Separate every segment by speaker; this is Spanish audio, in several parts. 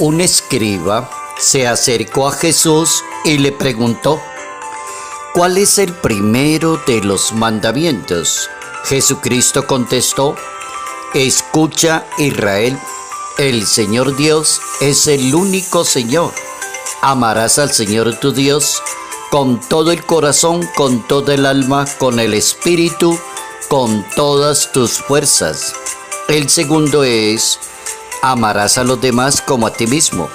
Speaker 1: un escriba se acercó a Jesús y le preguntó: ¿cuál es el primero de los mandamientos? Jesucristo contestó: escucha, Israel, el Señor Dios es el único Señor. Amarás al Señor tu Dios con todo el corazón, con toda el alma, con el espíritu, con todas tus fuerzas. El segundo es: amarás a los demás como a ti mismo.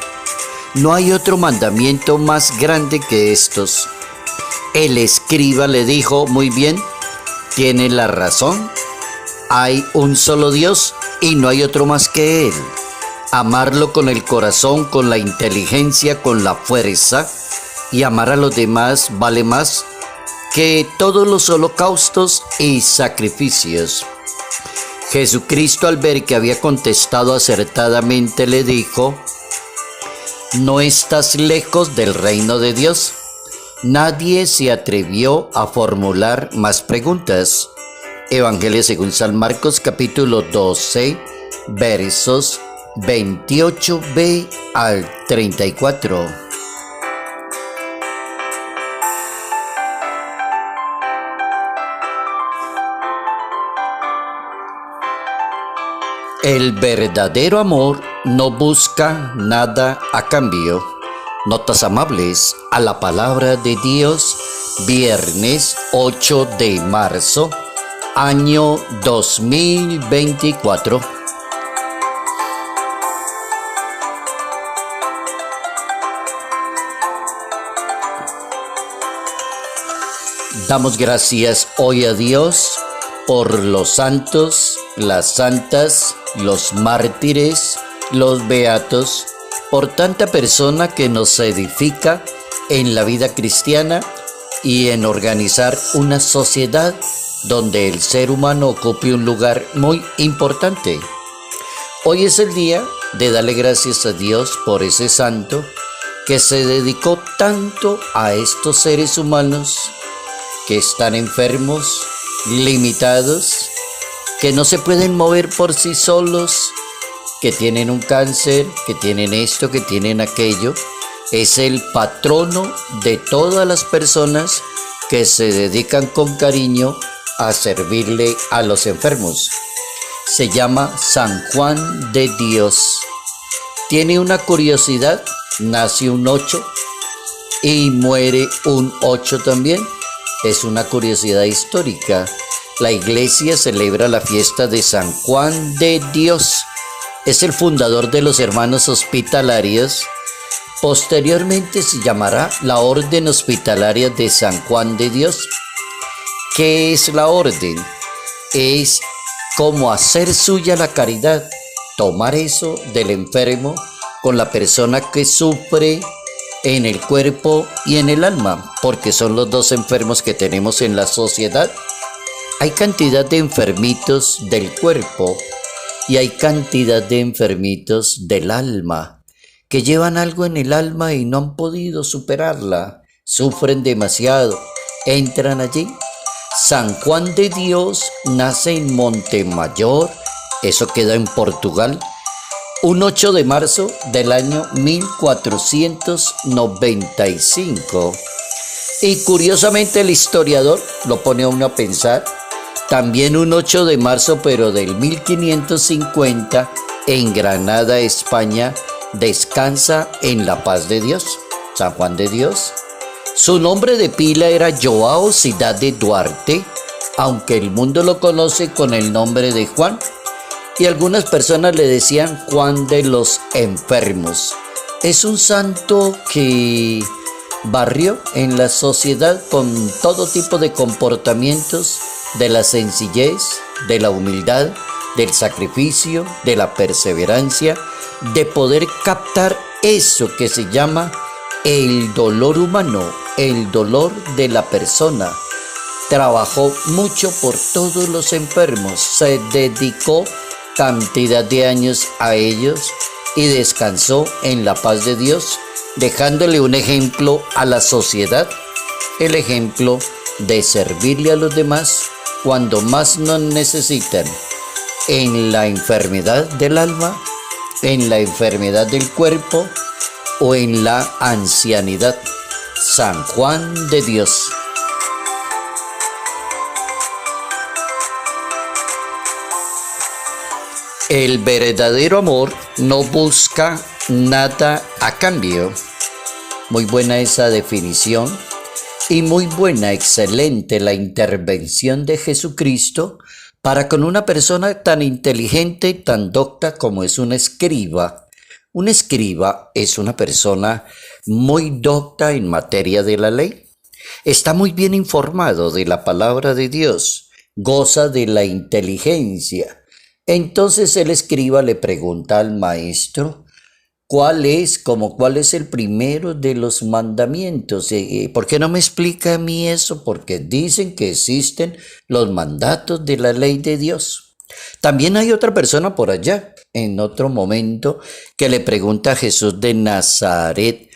Speaker 1: No hay otro mandamiento más grande que estos. El escriba le dijo: muy bien, tiene la razón. Hay un solo Dios y no hay otro más que Él. Amarlo con el corazón, con la inteligencia, con la fuerza, y amar a los demás vale más que todos los holocaustos y sacrificios. Jesucristo, al ver que había contestado acertadamente, le dijo: no estás lejos del reino de Dios. Nadie se atrevió a formular más preguntas. Evangelio según San Marcos, capítulo 12, versos 28b al 34. El verdadero amor no busca nada a cambio. Notas amables a la palabra de Dios, viernes 8 de marzo, año 2024. Damos gracias hoy a Dios por los santos, las santas, los mártires, los beatos, por tanta persona que nos edifica en la vida cristiana y en organizar una sociedad donde el ser humano ocupe un lugar muy importante. Hoy es el día de darle gracias a Dios por ese santo que se dedicó tanto a estos seres humanos que están enfermos, limitados, que no se pueden mover por sí solos, que tienen un cáncer, que tienen esto, que tienen aquello. Es el patrono de todas las personas que se dedican con cariño a servirle a los enfermos. Se llama San Juan de Dios. Tiene una curiosidad: nace un 8 y muere un 8 también. Es una curiosidad histórica. La iglesia celebra la fiesta de San Juan de Dios. Es el fundador de los hermanos hospitalarios. Posteriormente se llamará la Orden Hospitalaria de San Juan de Dios. ¿Qué es la orden? Es como hacer suya la caridad, tomar eso del enfermo con la persona que sufre en el cuerpo y en el alma, porque son los dos enfermos que tenemos en la sociedad. Hay cantidad de enfermitos del cuerpo y hay cantidad de enfermitos del alma, que llevan algo en el alma y no han podido superarla, sufren demasiado, entran allí. San Juan de Dios nace en Montemayor, eso queda en Portugal, un 8 de marzo del año 1495. Y curiosamente el historiador lo pone a uno a pensar, también un 8 de marzo pero del 1550, en Granada, España, descansa en la paz de Dios, San Juan de Dios. Su nombre de pila era Joao Cidade Duarte, aunque el mundo lo conoce con el nombre de Juan, y algunas personas le decían Juan de los Enfermos. Es un santo que barrió en la sociedad con todo tipo de comportamientos, de la sencillez, de la humildad, del sacrificio, de la perseverancia, de poder captar eso que se llama el dolor humano, el dolor de la persona. Trabajó mucho por todos los enfermos, se dedicó cantidad de años a ellos y descansó en la paz de Dios, dejándole un ejemplo a la sociedad, el ejemplo de servirle a los demás cuando más nos necesitan, en la enfermedad del alma en la enfermedad del cuerpo o en la ancianidad. San Juan de Dios. El verdadero amor no busca nada a cambio. Muy buena esa definición y muy buena, excelente la intervención de Jesucristo para con una persona tan inteligente y tan docta como es un escriba. Un escriba es una persona muy docta en materia de la ley. Está muy bien informado de la palabra de Dios, goza de la inteligencia. Entonces el escriba le pregunta al maestro, ¿cuál es el primero de los mandamientos? ¿Por qué no me explica a mí eso? Porque dicen que existen los mandatos de la ley de Dios. También hay otra persona por allá, en otro momento, que le pregunta a Jesús de Nazaret,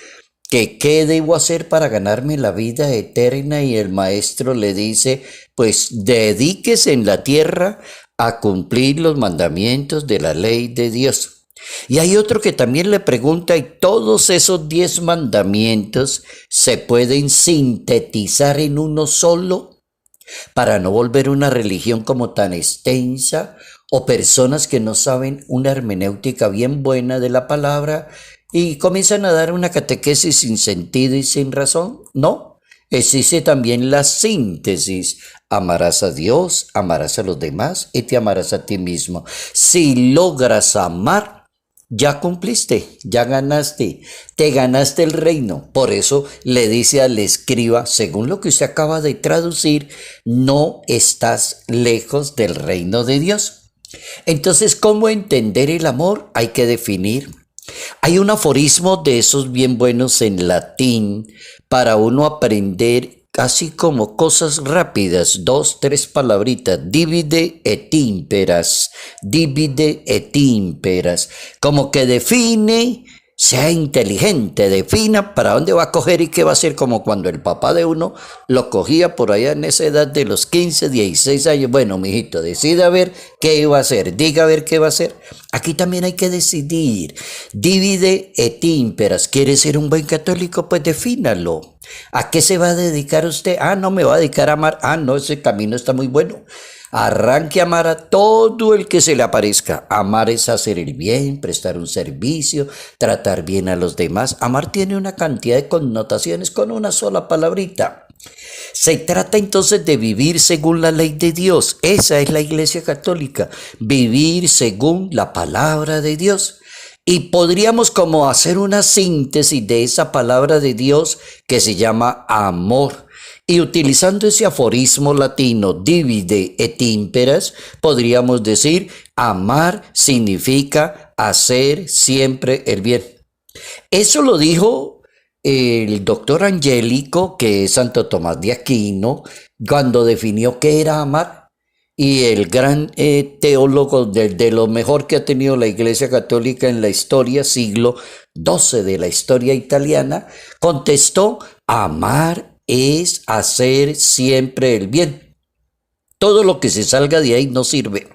Speaker 1: que qué debo hacer para ganarme la vida eterna, y el maestro le dice, pues dedíquese en la tierra a cumplir los mandamientos de la ley de Dios. Y hay otro que también le pregunta, y todos esos 10 mandamientos se pueden sintetizar en uno solo para no volver una religión como tan extensa, o personas que no saben una hermenéutica bien buena de la palabra y comienzan a dar una catequesis sin sentido y sin razón. No, existe también la síntesis. Amarás a Dios, amarás a los demás y te amarás a ti mismo. Si logras amar, ya cumpliste, ya ganaste, te ganaste el reino. Por eso le dice al escriba, según lo que usted acaba de traducir, no estás lejos del reino de Dios. Entonces, ¿cómo entender el amor? Hay que definir. Hay un aforismo de esos bien buenos en latín para uno aprender así como cosas rápidas, 2, 3 palabritas, divide et imperas, como que define, sea inteligente, defina para dónde va a coger y qué va a hacer, como cuando el papá de uno lo cogía por allá en esa edad de los 15, 16 años, bueno, mijito, decida a ver qué iba a hacer, diga a ver qué va a hacer. Aquí también hay que decidir, divide et imperas, ¿quiere ser un buen católico? Pues defínalo. ¿A qué se va a dedicar usted? No me va a dedicar a amar. No, ese camino está muy bueno. Arranque a amar a todo el que se le aparezca. Amar es hacer el bien, prestar un servicio, tratar bien a los demás. Amar tiene una cantidad de connotaciones con una sola palabrita. Se trata entonces de vivir según la ley de Dios. Esa es la Iglesia Católica. Vivir según la palabra de Dios. Y podríamos como hacer una síntesis de esa palabra de Dios que se llama amor. Y utilizando ese aforismo latino, divide et imperas, podríamos decir, amar significa hacer siempre el bien. Eso lo dijo el doctor Angélico, que es Santo Tomás de Aquino, cuando definió qué era amar. Y el gran teólogo de lo mejor que ha tenido la Iglesia Católica en la historia, siglo XII de la historia italiana, contestó, amar es hacer siempre el bien. Todo lo que se salga de ahí no sirve.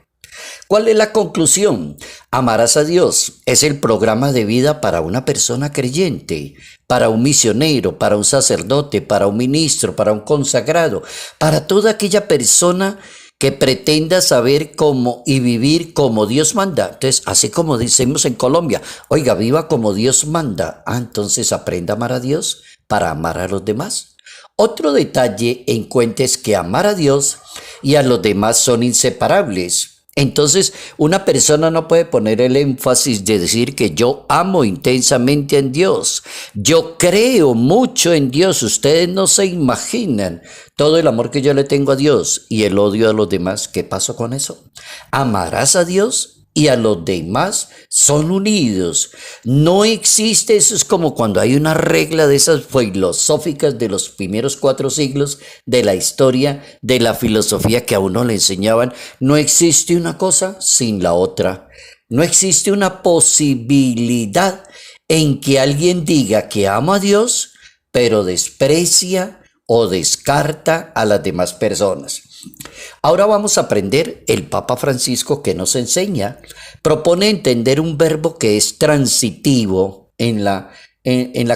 Speaker 1: ¿Cuál es la conclusión? Amarás a Dios es el programa de vida para una persona creyente, para un misionero, para un sacerdote, para un ministro, para un consagrado, para toda aquella persona que pretenda saber cómo y vivir como Dios manda. Entonces, así como decimos en Colombia, oiga, viva como Dios manda. Entonces aprenda a amar a Dios para amar a los demás. Otro detalle en cuenta es que amar a Dios y a los demás son inseparables. Entonces, una persona no puede poner el énfasis de decir que yo amo intensamente en Dios. Yo creo mucho en Dios. Ustedes no se imaginan todo el amor que yo le tengo a Dios y el odio a los demás. ¿Qué pasó con eso? Amarás a Dios y a los demás son unidos. No existe, eso es como cuando hay una regla de esas filosóficas de los primeros 4 siglos de la historia de la filosofía que a uno le enseñaban. No existe una cosa sin la otra. No existe una posibilidad en que alguien diga que ama a Dios, pero desprecia o descarta a las demás personas. Ahora vamos a aprender el Papa Francisco que nos enseña. Propone entender un verbo que es transitivo en la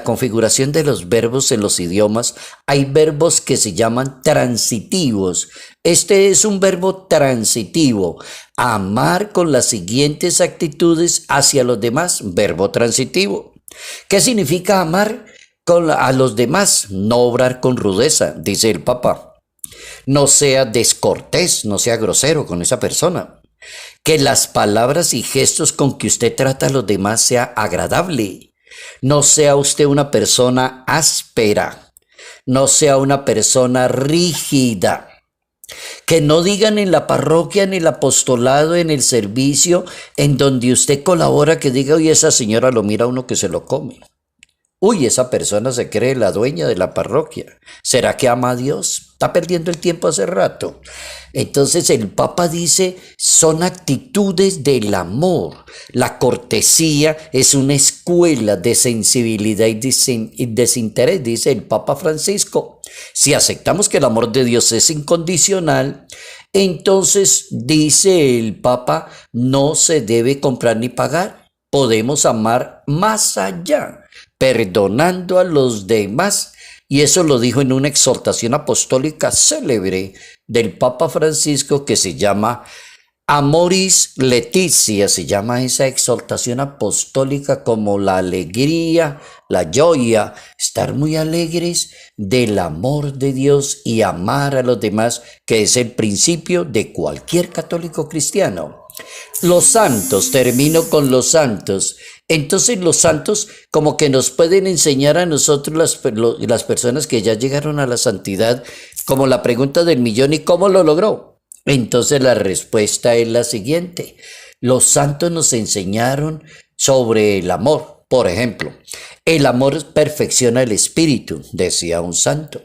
Speaker 1: configuración de los verbos en los idiomas. Hay verbos que se llaman transitivos. Este es un verbo transitivo. Amar con las siguientes actitudes hacia los demás, verbo transitivo. ¿Qué significa amar a los demás? No obrar con rudeza, dice el Papa. No sea descortés, no sea grosero con esa persona. Que las palabras y gestos con que usted trata a los demás sea agradable. No sea usted una persona áspera. No sea una persona rígida. Que no digan en la parroquia, en el apostolado, en el servicio, en donde usted colabora, que diga, oye, esa señora lo mira a uno que se lo come. Uy, esa persona se cree la dueña de la parroquia. ¿Será que ama a Dios? Está perdiendo el tiempo hace rato. Entonces el Papa dice, son actitudes del amor. La cortesía es una escuela de sensibilidad y desinterés, dice el Papa Francisco. Si aceptamos que el amor de Dios es incondicional, entonces dice el Papa, no se debe comprar ni pagar. Podemos amar más allá, perdonando a los demás. Y eso lo dijo en una exhortación apostólica célebre del Papa Francisco que se llama Amoris Laetitia. Se llama esa exhortación apostólica como la alegría, la joya, estar muy alegres del amor de Dios y amar a los demás, que es el principio de cualquier católico cristiano. Los santos, termino con los santos. Entonces los santos como que nos pueden enseñar a nosotros las personas que ya llegaron a la santidad, como la pregunta del millón, ¿y cómo lo logró? Entonces la respuesta es la siguiente. Los santos nos enseñaron sobre el amor. Por ejemplo, el amor perfecciona el espíritu, decía un santo.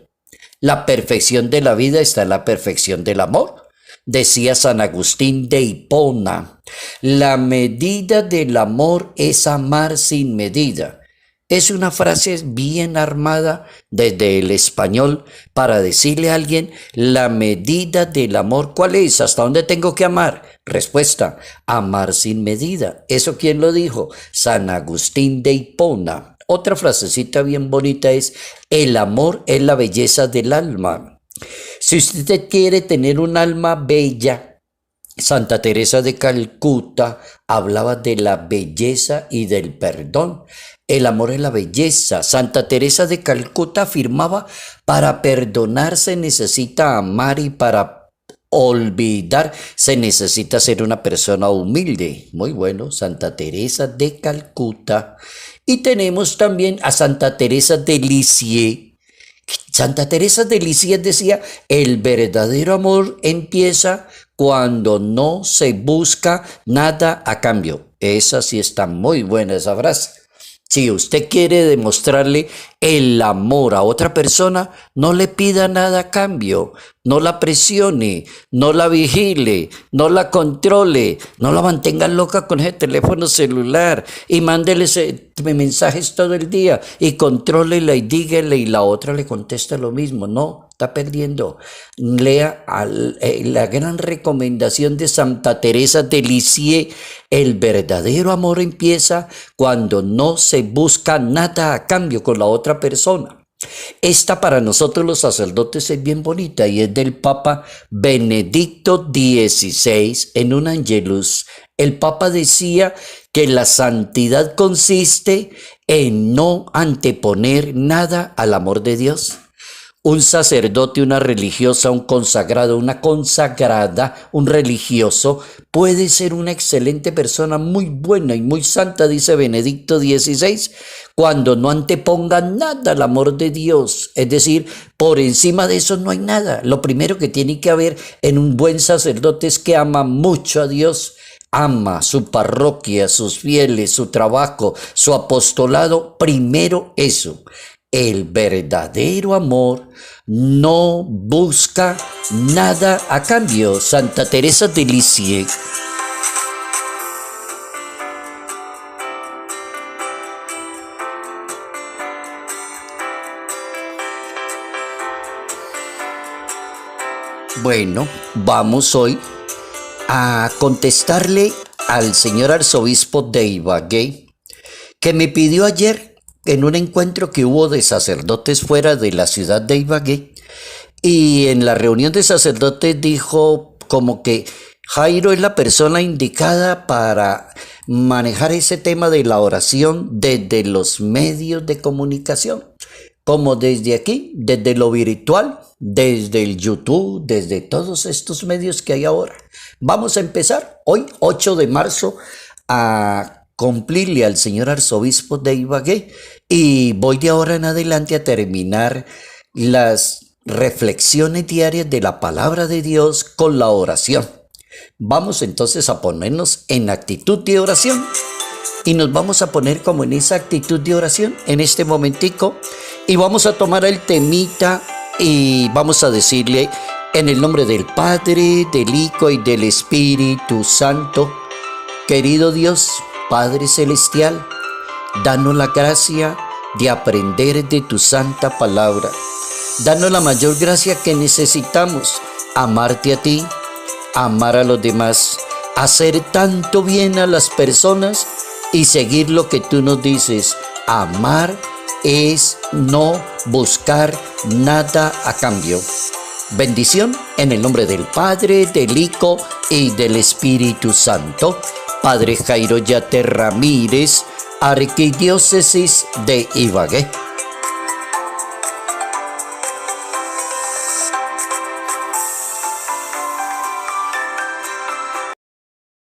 Speaker 1: La perfección de la vida está en la perfección del amor. Decía San Agustín de Hipona, la medida del amor es amar sin medida. Es una frase bien armada desde el español para decirle a alguien, la medida del amor, ¿cuál es? ¿Hasta dónde tengo que amar? Respuesta, amar sin medida. ¿Eso quién lo dijo? San Agustín de Hipona. Otra frasecita bien bonita es, el amor es la belleza del alma. Si usted quiere tener un alma bella, Santa Teresa de Calcuta hablaba de la belleza y del perdón. El amor es la belleza. Santa Teresa de Calcuta afirmaba, para perdonar se necesita amar y para olvidar se necesita ser una persona humilde. Muy bueno, Santa Teresa de Calcuta. Y tenemos también a Santa Teresa de Lisieux. Santa Teresa de Lisieux decía, el verdadero amor empieza cuando no se busca nada a cambio. Esa sí está muy buena esa frase. Si usted quiere demostrarle el amor a otra persona, no le pida nada a cambio, no la presione, no la vigile, no la controle, no la mantenga loca con ese teléfono celular y mándele mensajes todo el día y contrólela y dígale y la otra le contesta lo mismo. No, está perdiendo. Lea la gran recomendación de Santa Teresa de Lisieux. El verdadero amor empieza cuando no se busca nada a cambio con la otra persona. Esta para nosotros los sacerdotes es bien bonita y es del Papa Benedicto XVI en un Angelus. El Papa decía que la santidad consiste en no anteponer nada al amor de Dios. Un sacerdote, una religiosa, un consagrado, una consagrada, un religioso, puede ser una excelente persona, muy buena y muy santa, dice Benedicto XVI, cuando no anteponga nada al amor de Dios. Es decir, por encima de eso no hay nada. Lo primero que tiene que haber en un buen sacerdote es que ama mucho a Dios, ama su parroquia, sus fieles, su trabajo, su apostolado. Primero eso. El verdadero amor no busca nada a cambio. Santa Teresa de Lisieux. Bueno, vamos hoy a contestarle al señor arzobispo de Ibagué, que me pidió ayer en un encuentro que hubo de sacerdotes fuera de la ciudad de Ibagué, y en la reunión de sacerdotes dijo como que Jairo es la persona indicada para manejar ese tema de la oración desde los medios de comunicación, como desde aquí, desde lo virtual, desde el YouTube, desde todos estos medios que hay ahora. Vamos a empezar hoy, 8 de marzo, a cumplirle al señor arzobispo de Ibagué, y voy de ahora en adelante a terminar las reflexiones diarias de la palabra de Dios con la oración. Vamos entonces a ponernos en actitud de oración y nos vamos a poner como en esa actitud de oración en este momentico, y vamos a tomar el temita y vamos a decirle en el nombre del Padre, del Hijo y del Espíritu Santo: querido Dios, Padre Celestial, danos la gracia de aprender de tu santa palabra. Danos la mayor gracia que necesitamos: amarte a ti, amar a los demás, hacer tanto bien a las personas y seguir lo que tú nos dices. Amar es no buscar nada a cambio. Bendición en el nombre del Padre, del Hijo y del Espíritu Santo. Padre Jairo Yate Ramírez, Arquidiócesis de Ibagué.